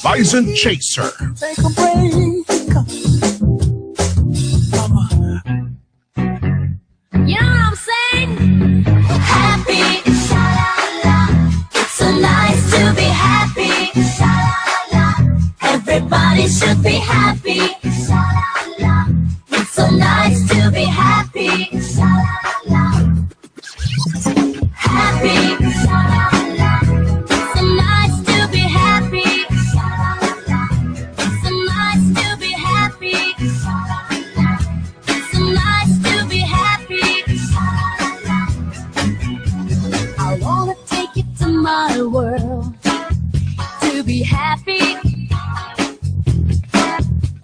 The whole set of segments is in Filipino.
Bison Chaser. Take a break. You know what I'm saying? Happy, sha-la-la. It's so nice to be happy, sha-la-la. Everybody should be happy, sha-la-la. It's so nice to be happy, sha-la-la. Happy, sha-la-la. It's so nice to be happy, sha-la-la. It's so nice to be happy, sha-la-la. It's so nice to be happy. I wanna take you to my world to be happy.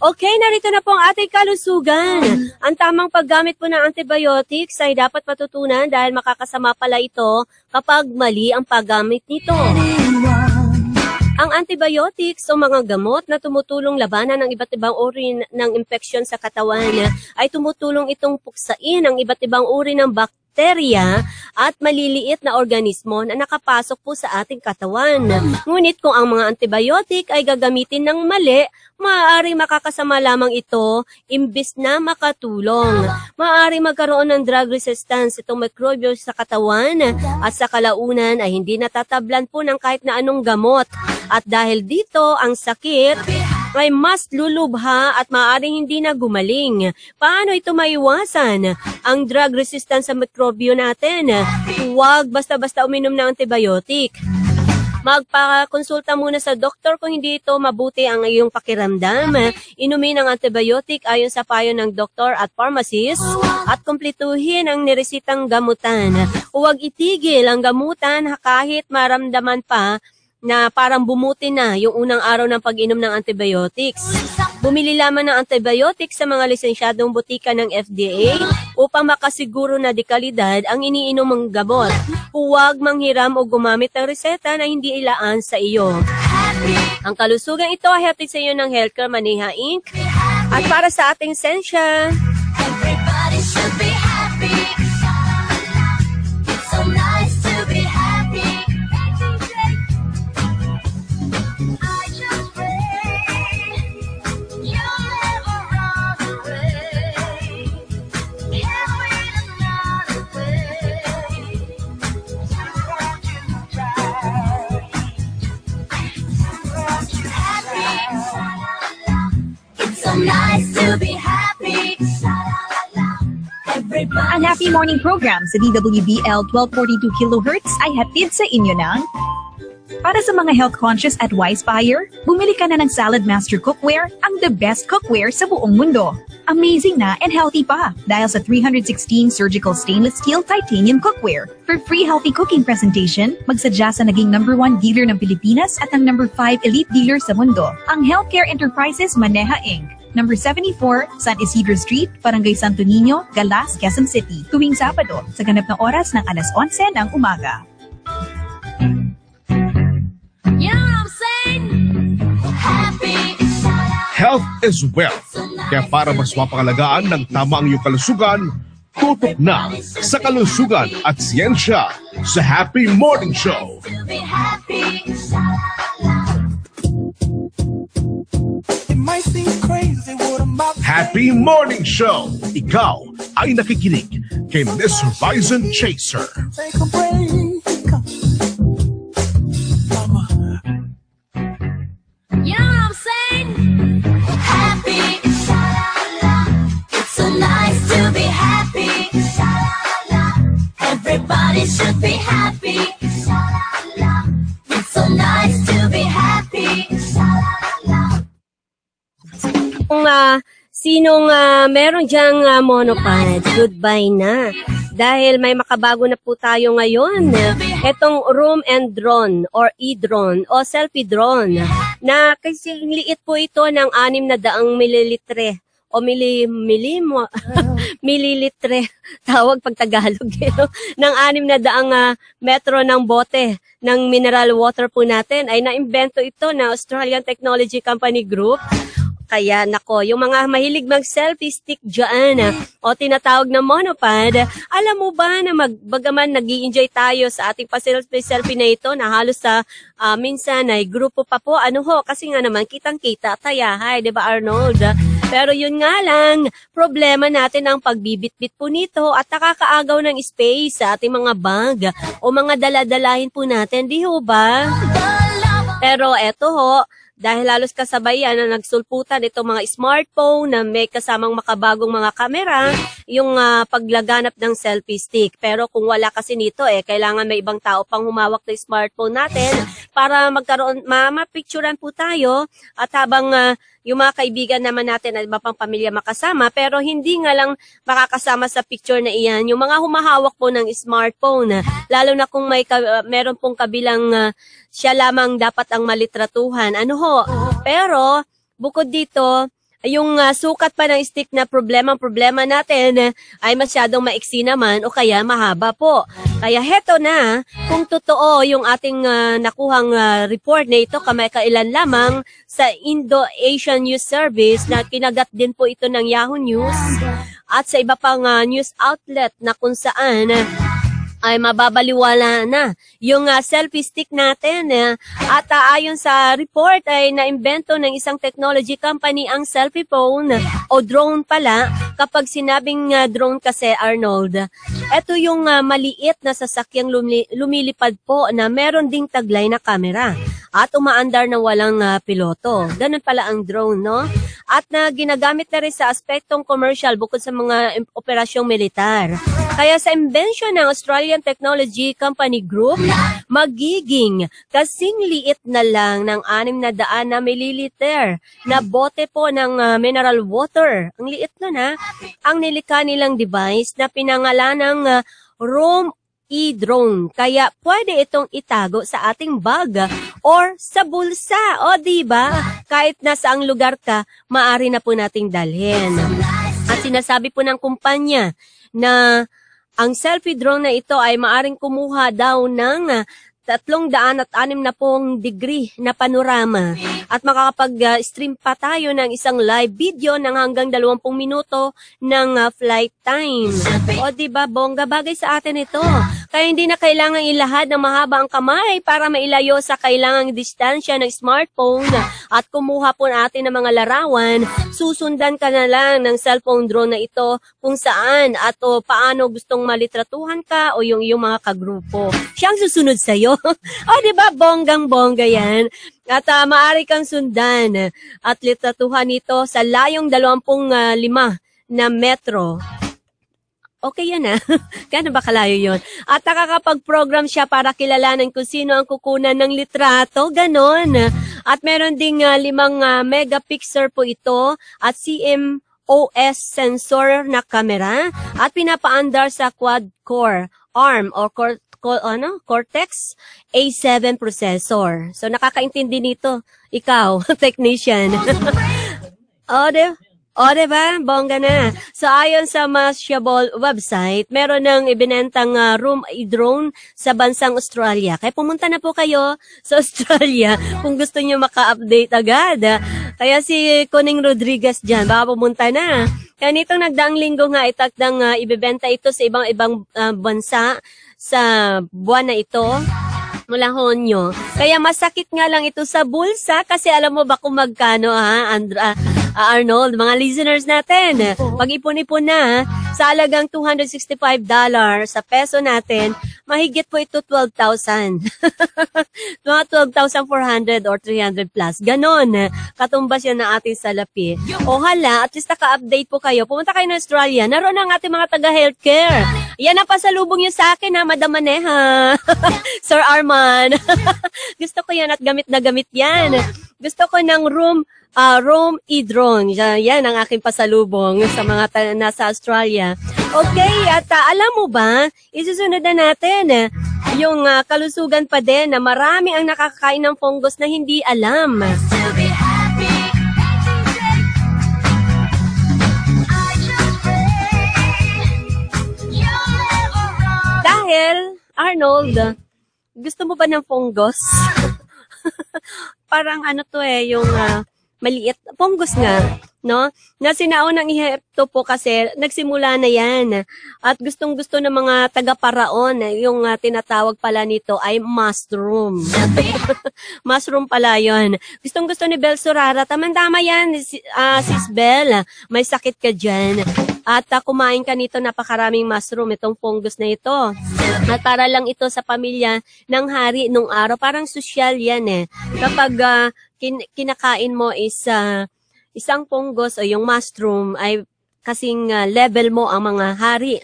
Okay, narito na po ang ating kalusugan. Ang tamang paggamit po ng antibiotics ay dapat matutunan dahil makakasama pala ito kapag mali ang paggamit nito. Ang antibiotics o mga gamot na tumutulong labanan ng iba't ibang uri ng infeksyon sa katawan ay tumutulong itong puksain ang iba't ibang uri ng bakterya at maliliit na organismo na nakapasok po sa ating katawan. Ngunit kung ang mga antibiotic ay gagamitin ng mali, maaaring makakasama lamang ito imbis na makatulong. Maaaring magkaroon ng drug resistance itong mikrobyo sa katawan at sa kalaunan ay hindi natatablan po ng kahit na anong gamot. At dahil dito, ang sakit ay mas lulubha at maaaring hindi na gumaling. Paano ito maiwasan? Ang drug resistance sa mikrobyo natin. Huwag basta-basta uminom ng antibiotic. Magpakonsulta muna sa doktor kung hindi ito mabuti ang iyong pakiramdam. Inumin ang antibiotic ayon sa payo ng doktor at pharmacist at kumpletuhin ang niresitang gamutan. Huwag itigil ang gamutan kahit maramdaman pa na parang bumuti na yung unang araw ng pag-inom ng antibiotics. Bumili lamang ng antibiotics sa mga lisensyadong butika ng FDA upang makasiguro na dekalidad ang iniinom mong gamot. Huwag manghiram o gumamit ng reseta na hindi ilaan sa iyo. Ang kalusugan ito ay hatid sa iyo ng Healthcare Maneha Inc. At para sa ating sensya, Everybody should be happy. It's so nice to be happy. I just pray you'll never run away. Can't wait another way. Won't you try? Won't you happy? It's so nice to be happy. Ang Happy Morning Program sa DWBL 1242 kHz ay hatid sa inyo ng para sa mga health conscious at wise buyer, bumili ka na ng Salad Master Cookware, ang the best cookware sa buong mundo. Amazing na and healthy pa dahil sa 316 surgical stainless steel titanium cookware. For free healthy cooking presentation, magsadya sa naging #1 dealer ng Pilipinas at ang #5 elite dealer sa mundo, ang Healthcare Enterprises Maneha Inc. Number 74, San Isidro Street, Barangay Santo Niño, Galas, Quezon City. Tuwing Sabado, sa ganap na oras ng alas 11 ng umaga. You know what I'm saying? Happy. Health is wealth. Kaya para mas mapangalagaan ng tama ang iyong kalusugan, tutok na sa kalusugan at siyensya sa Happy Morning Show. To be happy. It might seem crazy what I'm about to Happy Morning Show. Ikaw ay nakikinig kay Miss Bison Chaser. take a break. Mama. You know what I'm saying? Happy. It's so nice to be happy. Everybody should be happy. It's so nice to be happy. kung sinong meron dyang monopod, goodbye na. Dahil may makabago na po tayo ngayon. Itong room and drone or e-drone o selfie drone na kasi liit po ito ng 600 mililitre o mililitre tawag pag Tagalog ng 600 metro ng bote ng mineral water po natin ay naimbento ito ng Australian Technology Company Group. Kaya nako, yung mga mahilig mag-selfie stick dyan o tinatawag na monopod, alam mo ba na bagaman nag-i-enjoy tayo sa ating pa-selfie na ito na halos sa minsan ay grupo pa po, kasi nga naman kitang-kita, tayahay, di ba Arnold? Pero yun nga lang, problema natin ang pagbibitbit po nito at nakakaagaw ng space sa ating mga bag o mga daladalahin po natin, di ho ba? Pero eto ho, dahil halos kasabayan na nagsulputan itong mga smartphone na may kasamang makabagong mga kamera, yung paglaganap ng selfie stick. Pero kung wala kasi nito kailangan may ibang tao pang humawak ng smartphone natin para magkaroon, mapicturean po tayo at habang yung mga kaibigan naman natin at iba pang pamilya makasama, pero hindi nga lang makakasama sa picture na iyan. Yung mga humahawak po ng smartphone, lalo na kung meron pong kabilang siya lamang dapat ang malitratuhan. Pero bukod dito, yung sukat pa ng stick na problema natin ay masyadong maiksi naman o kaya mahaba po. Kaya heto na, kung totoo yung ating nakuhang report na ito kamakailan lamang sa Indo-Asian News Service na kinagat din po ito ng Yahoo News at sa iba pang news outlet na kung saan ay mababaliwala na yung selfie stick natin. At ayon sa report ay naimbento ng isang technology company ang selfie phone o drone pala. Kapag sinabing drone kasi, Arnold, ito yung maliit na sasakyang lumilipad po na meron ding taglay na kamera at umaandar na walang piloto. Ganun pala ang drone, no? At na ginagamit na rin sa aspektong commercial bukod sa mga operasyong militar. Kaya sa invention ng Australian Technology Company Group, magiging kasing liit na lang ng 600 na mililiter na bote po ng mineral water. Ang liit nun ang nilikha nilang device na pinangalan ng Roam e-drone. Kaya pwede itong itago sa ating bag or sa bulsa. O diba? Kahit nasaang lugar ka, maaari na po nating dalhin. At sinasabi po ng kumpanya na ang selfie drone na ito ay maaring kumuha daw ng 360 degree na panorama at makakapag-stream pa tayo ng isang live video ng hanggang 20 minuto ng flight time. O diba, bongga bagay sa atin ito. Kaya hindi na kailangang ilahad ng mahaba ang kamay para mailayo sa kailangang distansya ng smartphone at kumuha po natin ng mga larawan. Susundan ka na lang ng cellphone drone na ito kung saan at o paano gustong malitratuhan ka o yung mga kagrupo. Siyang susunod sa'yo. O diba, bonggang-bongga yan. At maaari kang sundan at litratuhan ito sa layong 25 na metro. Okay yan Kaya ba kalayo yun? At nakakapag-program siya para kilalanin kung sino ang kukunan ng litrato. Ganon. At meron ding 5 megapixel po ito at CMOS sensor na kamera at pinapaandar sa quad-core ARM o Cortex A7 processor. So nakakaintindi nito ikaw, technician. O, diba? Bongga na. So, ayon sa Mashable website, meron ng ibinentang Roam e-drone sa bansang Australia. Kaya pumunta na po kayo sa Australia kung gusto nyo maka-update agad. Kaya si Coning Rodriguez dyan, baka pumunta na. Kaya nitong nagdaang linggo nga, itakdang ibebenta ito sa ibang bansa sa buwan na ito. Mula Honyo. Kaya masakit nga lang ito sa bulsa kasi alam mo ba kung magkano Arnold, mga listeners natin. Pag-ipon-ipon na sa halagang $265 sa peso natin, mahigit po ito 12,000. Mga 12,400 or 300 plus. Ganon. Katumbas yan na ating salapi. O hala, at least naka-update po kayo. Pumunta kayo ng Australia. Naroon ang ating mga taga-healthcare. Yan ang pasalubong nyo sa akin Madam Maneha. Sir Arman. Gusto ko yan at gamit na gamit yan. Gusto ko ng Roam e-drone. Yan ang aking pasalubong sa mga nasa Australia. Okay, at alam mo ba, isusunod na natin yung kalusugan pa din na marami ang nakakain ng fungus na hindi alam. Dahil, Arnold, gusto mo ba ng fungus? Parang yung maliit, fungus nga, no? Na sinaunang ihepto po kasi nagsimula na yan. At gustong-gusto ng mga taga-paraon, yung tinatawag pala nito ay mushroom. Mushroom pala yun. Gustong-gusto ni Bel Surara, tama-tama yan, Sis Bel, may sakit ka dyan. At kumain ka nito, napakaraming mushroom, itong fungus na ito. At para lang ito sa pamilya ng hari nung araw, parang sosyal yan eh. Kapag kinakain mo is isang fungus o yung mushroom ay kasing level mo ang mga hari,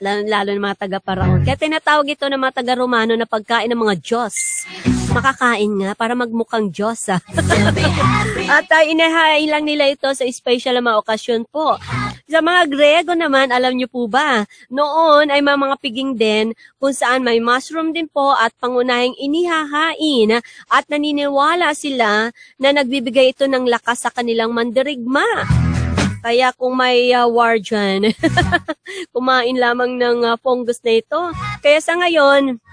lalo ng mga taga-paraon. Kaya tinatawag ito ng mga taga-Romano na pagkain ng mga Diyos. Makakain nga para magmukhang Diyos. At inahain lang nila ito sa special na mga okasyon po. Sa mga Grego naman, alam niyo po ba, noon ay mga piging din kung saan may mushroom din po at pangunahing inihahain at naniniwala sila na nagbibigay ito ng lakas sa kanilang mandirigma. Kaya kung may war dyan, kumain lamang ng fungus na ito. Kaya sa ngayon,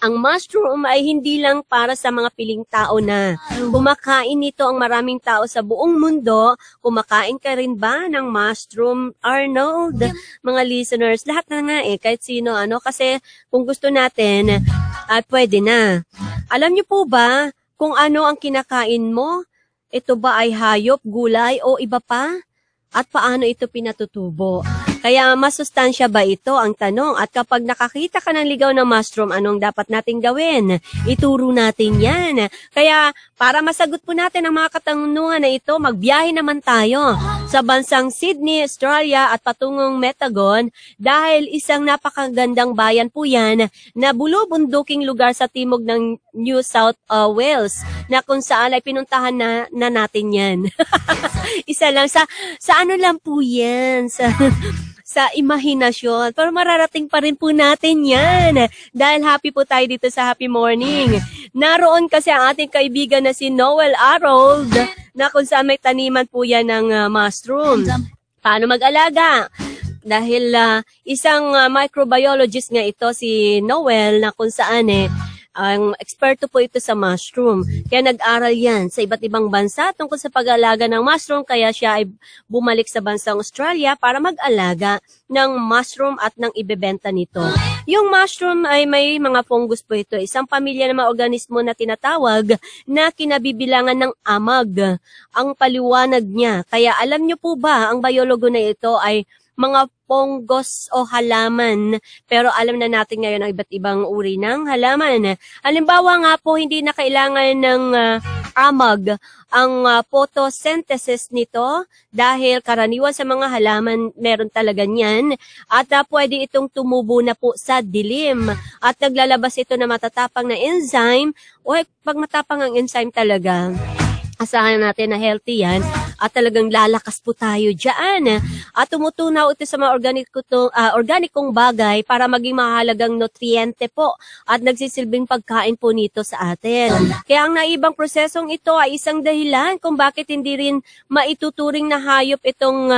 ang mushroom ay hindi lang para sa mga piling tao na. Kumakain nito ang maraming tao sa buong mundo. Kumakain ka rin ba ng mushroom, Arnold? Mga listeners, lahat na nga kahit sino, kasi kung gusto natin, at pwede na. Alam niyo po ba kung ano ang kinakain mo? Ito ba ay hayop, gulay o iba pa? At paano ito pinatutubo? Kaya masustansya ba ito ang tanong? At kapag nakakita ka ng ligaw na mushroom, anong dapat nating gawin? Ituro natin yan. Kaya para masagot po natin ang mga katanungan na ito, magbiyahe naman tayo sa bansang Sydney, Australia at patungong Metagon dahil isang napakagandang bayan po yan na bulubunduking lugar sa timog ng New South Wales na kung saan ay pinuntahan na natin yan. Isa lang sa ano lang po yan, sa imahinasyon. Pero mararating pa rin po natin yan. Dahil happy po tayo dito sa Happy Morning. Naroon kasi ang ating kaibigan na si Noel Harold na kung saan may taniman po yan ng mushroom. Paano mag-alaga? Dahil isang microbiologist nga ito si Noel na kung saan ang eksperto po ito sa mushroom. Kaya nag-aral yan sa iba't ibang bansa tungkol sa pag-alaga ng mushroom. Kaya siya ay bumalik sa bansang Australia para mag-alaga ng mushroom at ng ibebenta nito. Yung mushroom ay may mga fungus po ito. Isang pamilya ng mga organismo na tinatawag na kinabibilangan ng amag. Ang paliwanag niya. Kaya alam niyo po ba, ang biologo na ito ay mga fungus o halaman. Pero alam na natin ngayon ang iba't ibang uri ng halaman. Halimbawa nga po, hindi na kailangan ng amag ang photosynthesis nito dahil karaniwan sa mga halaman meron talaga niyan at pwede itong tumubo na po sa dilim at naglalabas ito na matatapang na enzyme o pag matapang ang enzyme talaga, asahan natin na healthy yan at talagang lalakas po tayo dyan. At tumutunaw ito sa mga organikong bagay para maging mahalagang nutriente po at nagsisilbing pagkain po nito sa atin. Kaya ang naibang prosesong ito ay isang dahilan kung bakit hindi rin maituturing na hayop itong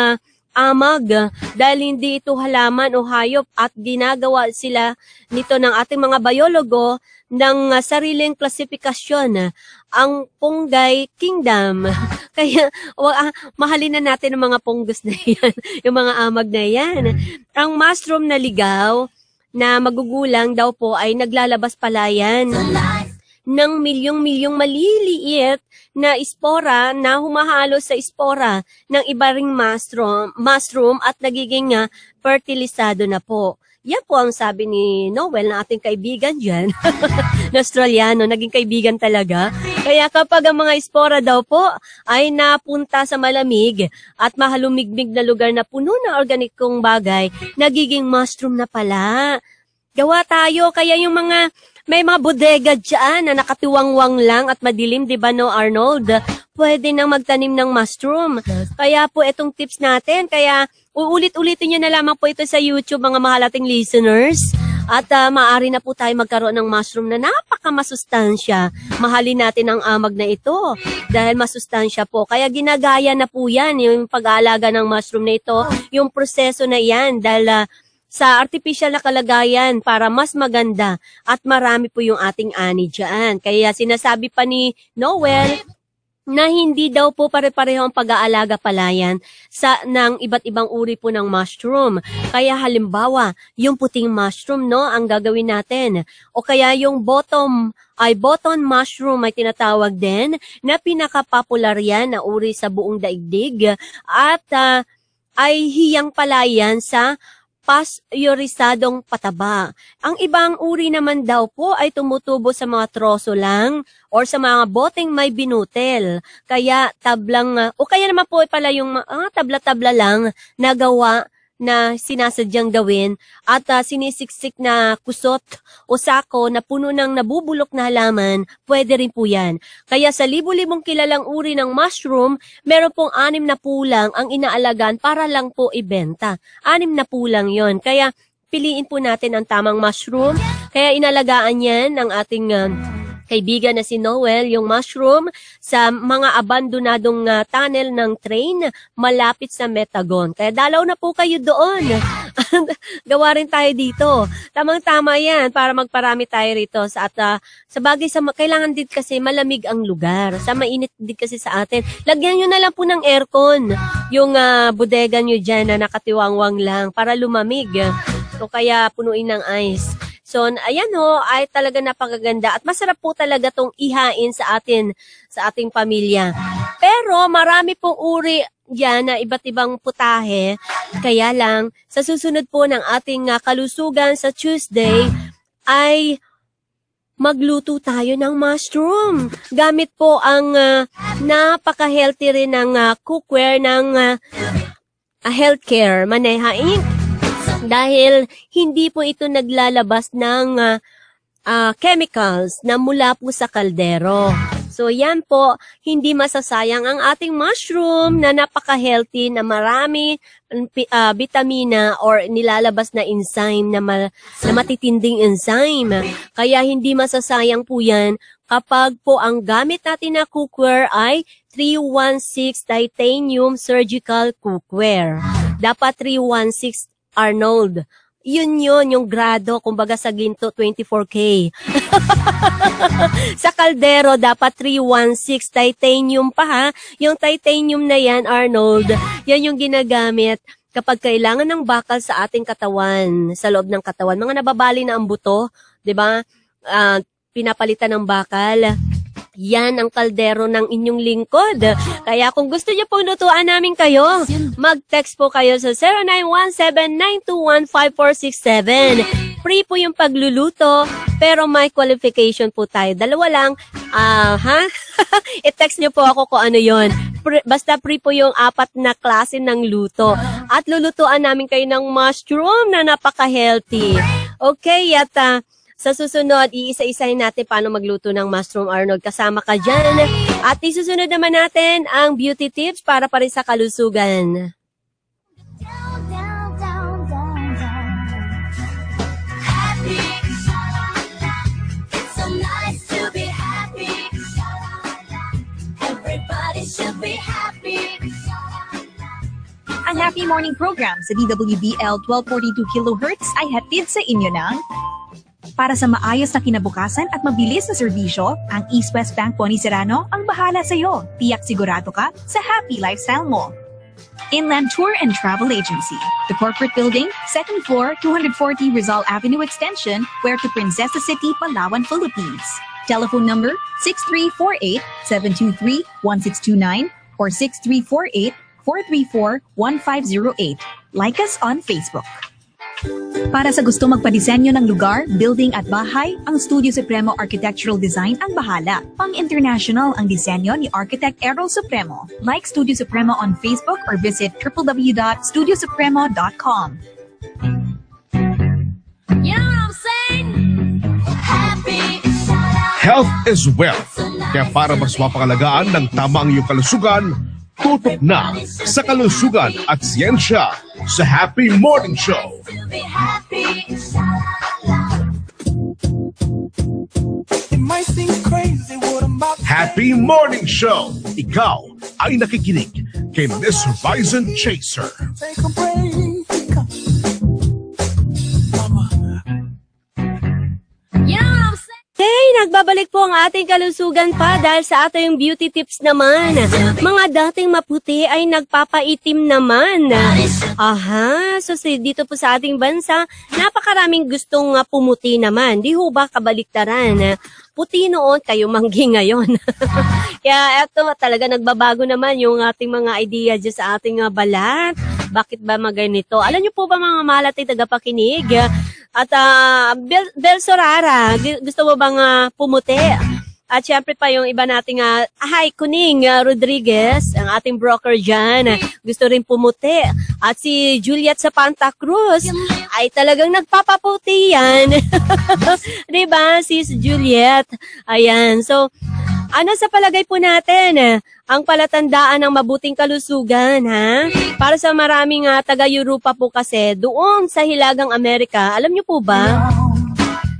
amag dahil hindi ito halaman o hayop at ginagawa sila nito ng ating mga biologo ng sariling klasifikasyon, ang fungi kingdom. Kaya mahalin na natin ang mga fungus na yan, yung mga amag na yan. Ang mushroom na ligaw na magugulang daw po ay naglalabas pala yan ng milyong-milyong maliliit na espora na humahalo sa espora ng iba ring mushroom at nagiging fertilisado na po. Yan po ang sabi ni Noel na ating kaibigan dyan, na Australiano, naging kaibigan talaga. Kaya kapag ang mga espora daw po ay napunta sa malamig at mahalumigmig na lugar na puno ng organikong bagay, nagiging mushroom na pala. Gawa tayo, kaya yung may mga bodega dyan na nakatiwangwang lang at madilim, di ba no Arnold? Pwede nang magtanim ng mushroom. Kaya po itong tips natin, kaya uulit-ulitin nyo na lamang po ito sa YouTube mga mahalating listeners. At maaari na po tayo magkaroon ng mushroom na napakamasustansya. Mahalin natin ang amag na ito dahil masustansya po. Kaya ginagaya na po yan, yung pag-aalaga ng mushroom na ito, yung proseso na yan dahil sa artificial na kalagayan para mas maganda at marami po yung ating ani dyan. Kaya sinasabi pa ni Noel, na hindi daw po pare-pareho ang pag-aalaga palayan ng iba't ibang uri po ng mushroom. Kaya halimbawa, yung puting mushroom, no, ang gagawin natin. O kaya yung button mushroom ay tinatawag din na pinaka-popular yan na uri sa buong daigdig at ay hiyang palayan sa pasteurisadong pataba. Ang ibang uri naman daw po ay tumutubo sa mga troso lang or sa mga boteng may binutel. Kaya tablang, o kaya naman po pala yung tabla-tabla lang na gawa na sinasadyang gawin at sinisiksik na kusot o sako na puno ng nabubulok na halaman, pwede rin po yan. Kaya sa libu-libong kilalang uri ng mushroom, meron pong 6 na pulang ang inaalagaan para lang po ibenta. 6 na pulang yon. Kaya piliin po natin ang tamang mushroom. Kaya inalagaan yan ng ating kaibigan na si Noel, yung mushroom, sa mga abandonadong tunnel ng train malapit sa Metagon. Kaya dalaw na po kayo doon. Gawa rin tayo dito. Tamang-tama yan para magparami tayo rito. Sa bagay, kailangan din kasi malamig ang lugar. Sa mainit din kasi sa atin. Lagyan nyo na lang po ng aircon. Yung bodega nyo dyan na nakatiwangwang lang para lumamig. O kaya punuin ng ice. So, ayan ho, ay talaga napakaganda at masarap po talaga tong ihain sa ating pamilya. Pero marami pong uri yan na iba't ibang putahe. Kaya lang, sa susunod po ng ating kalusugan sa Tuesday, ay magluto tayo ng mushroom. Gamit po ang napaka-healthy rin ng cookware ng Healthcare Maneha Inc. Dahil hindi po ito naglalabas ng chemicals na mula po sa kaldero. So yan po, hindi masasayang ang ating mushroom na napaka-healthy na marami vitamina or nilalabas na enzyme na matitinding enzyme. Kaya hindi masasayang po yan kapag po ang gamit natin na cookware ay 316 titanium surgical cookware. Dapat 316 Arnold. Yun yung grado, kumbaga sa ginto, 24K. Sa kaldero, dapat 316 titanium pa ha. Yung titanium na yan, Arnold, yan yung ginagamit kapag kailangan ng bakal sa ating katawan, sa loob ng katawan. Mga nababali na ang buto, di ba? Pinapalitan ng bakal. Yan ang kaldero ng inyong lingkod. Kaya kung gusto niyo pong lutuan namin kayo, mag-text po kayo sa 0917-921-5467. Free po yung pagluluto, pero may qualification po tayo. 2 lang. I-text niyo po ako kung ano yon. Basta free po yung 4 na klase ng luto. At lulutuan namin kayo ng mushroom na napaka-healthy. Okay, at sa susunod, iisa-isahin natin paano magluto ng mushroom, Arnold. Kasama ka dyan. At isusunod naman natin ang beauty tips para pa rin sa kalusugan. Down, down, down, down, down. Happy, sha-la-la. It's so nice to be happy, sha-la-la. Everybody should be happy, sha-la-la. Ang Happy Morning program sa DWBL 1242 kHz ay hatid sa inyo ng para sa maayos na kinabukasan at mabilis na serbisyo, ang East West Bank Pony Serrano ang bahala sa iyo. Tiyak sigurado ka sa happy lifestyle mo. Inland Tour and Travel Agency, the corporate building, 2nd floor, 240 Rizal Avenue Extension, Puerto Princesa City, Palawan, Philippines. Telephone number 6348-723-1629 or 6348-434-1508. Like us on Facebook. Para sa gusto magpadisenyo ng lugar, building at bahay, ang Studio Supremo Architectural Design ang bahala. Pang-international ang disenyo ni Architect Errol Supremo. Like Studio Supremo on Facebook or visit www.studiosupremo.com. You know what I'm saying? Happy, sha-la-la. Health is wealth. Kaya para mas mapangalagaan ng tama ang iyong kalusugan, tutok na sa Kalusugan at Siyensya sa Happy Morning Show. To be happy, sha-la-la. It might seem crazy what I'm about to Happy Morning Show. Ikaw ay nakikinig kay Miss Horizon Chaser. take a break. Mama, You know what I'm saying? Okay, nagbabalik po ang ating kalusugan pa dahil sa ating beauty tips naman. Mga dating maputi ay nagpapaitim naman. Aha, so dito po sa ating bansa, napakaraming gustong pumuti naman. Di ho ba kabaliktaran? Puti noon, kayo manggi ngayon. Kaya eto talaga nagbabago naman yung ating mga idea dyan sa ating balat. Bakit ba maganito? Alam niyo po ba mga malating tagapakinig? At Bel Sorara, gusto mo bang pumuti? At syempre pa yung iba nating Hi Kuning Rodriguez, ang ating broker dyan, gusto rin pumuti. At si Juliet sa Panta Cruz, ay talagang nagpapaputi yan. Diba, sis Juliet? Ayan, so ano sa palagay po natin ang palatandaan ng mabuting kalusugan, ha? Para sa maraming taga-Europa po kasi, doon sa Hilagang Amerika, alam niyo po ba,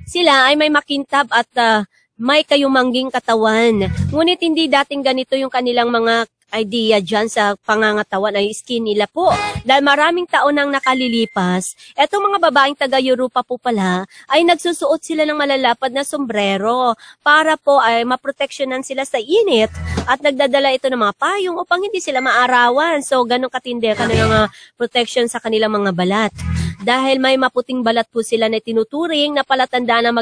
sila ay may makintab at may kayumangging katawan. Ngunit hindi dating ganito yung kanilang mga idea dyan sa pangangatawan ay skin nila po. Dahil maraming taon nang nakalilipas, etong mga babaeng taga-Europa po pala ay nagsusuot sila ng malalapad na sombrero para po ay maproteksyonan sila sa init at nagdadala ito ng mga payong upang hindi sila maarawan. So, ganun katindi kanilang protection sa kanilang mga balat. Dahil may maputing balat po sila na tinuturing na palatandaan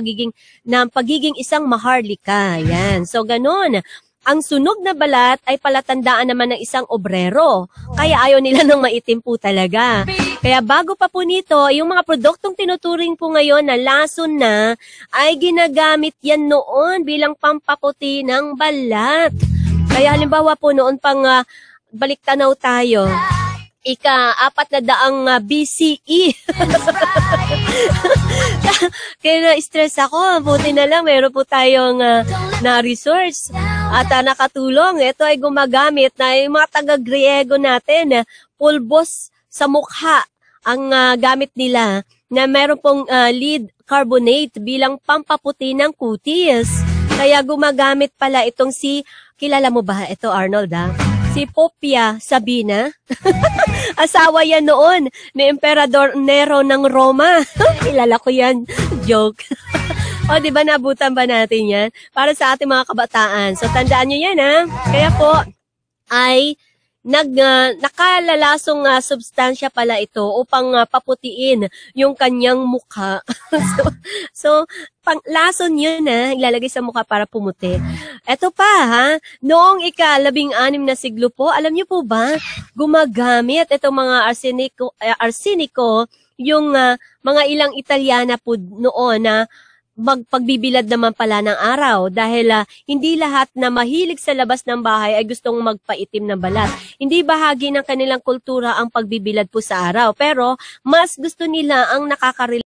ng pagiging isang maharlika. Yan. So, ganun. Ang sunog na balat ay palatandaan naman ng isang obrero. Kaya ayaw nila ng maitim po talaga. Kaya bago pa po nito, yung mga produktong tinuturing po ngayon na lason na, ay ginagamit yan noon bilang pampaputi ng balat. Kaya halimbawa po noon pang baliktanaw tayo, ika-400 BCE. Kaya na-stress ako. Buti na lang, meron po tayong na-resource at nakatulong. Ito ay gumagamit na yung mga taga-Griego natin. Pulbos sa mukha ang gamit nila na meron pong lead carbonate bilang pampaputi ng kutis. Kaya gumagamit pala itong kilala mo ba? Ito Arnold si Popia Sabina. Asawa yan noon ni Emperador Nero ng Roma. Kilala ko yan. Joke. O, di ba nabutan ba natin yan? Para sa ating mga kabataan. So, tandaan nyo yan, ha? Kaya po, ay nakalalasong substansya pala ito upang paputiin yung kanyang mukha. so lason yun ilalagay sa mukha para pumuti. Eto pa noong ika-16 na siglo po, alam niyo po ba, gumagamit itong mga arseniko yung mga ilang Italyana po noon na magpagbibilad naman pala ng araw dahil hindi lahat na mahilig sa labas ng bahay ay gustong magpaitim ng balat. Hindi bahagi ng kanilang kultura ang pagbibilad po sa araw, pero mas gusto nila ang